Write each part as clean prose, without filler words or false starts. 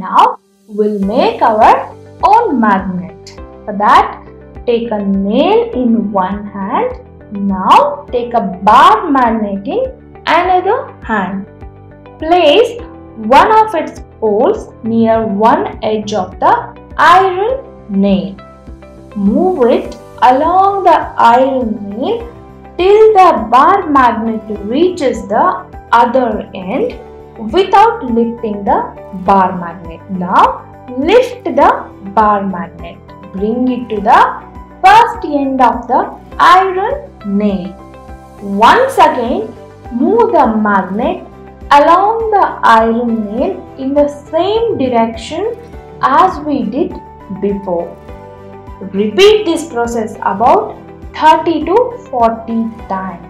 Now we'll make our own magnet. For that, take a nail in one hand. Now take a bar magnet in another hand. Place one of its poles near one edge of the iron nail. Move it along the iron nail till the bar magnet reaches the other end without lifting the bar magnet. Now lift the bar magnet. Bring it to the first end of the iron nail. Once again, move the magnet along the iron nail in the same direction as we did before. Repeat this process about 30 to 40 times.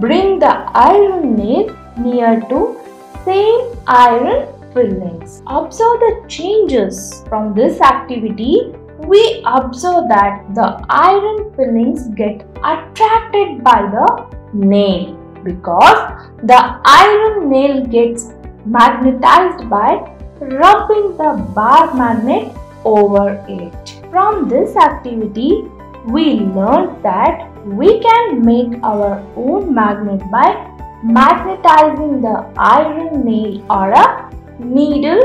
Bring the iron nail near to same iron fillings. Observe the changes from this activity. We observe that the iron fillings get attracted by the nail because the iron nail gets magnetized by rubbing the bar magnet over it. From this activity, we learned that we can make our own magnet by magnetizing the iron nail or a needle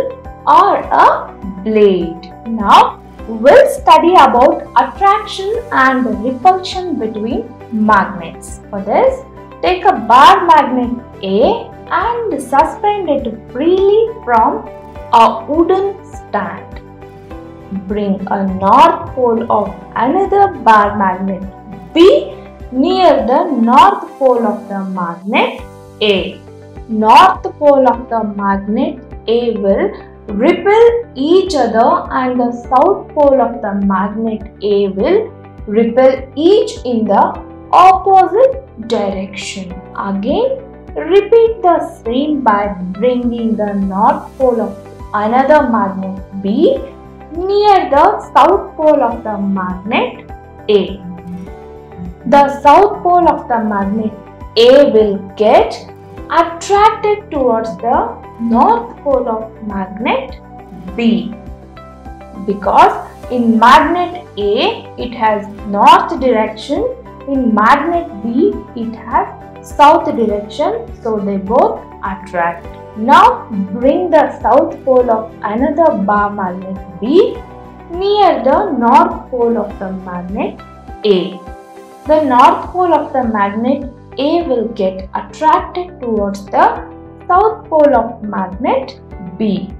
or a blade. Now we'll study about attraction and repulsion between magnets. For this, take a bar magnet A and suspend it freely from a wooden stand. Bring a north pole of another bar magnet B near the north pole of the magnet A. North pole of the magnet A will repel each other and the south pole of the magnet A will repel each in the opposite direction. Again, repeat the same by bringing the north pole of another magnet B near the south pole of the magnet A. The south pole of the magnet A will get attracted towards the north pole of magnet B because in magnet A it has north direction, in magnet B it has south direction, so they both attract. Now bring the south pole of another bar magnet B near the north pole of the magnet A. The north pole of the magnet A will get attracted towards the south pole of magnet B.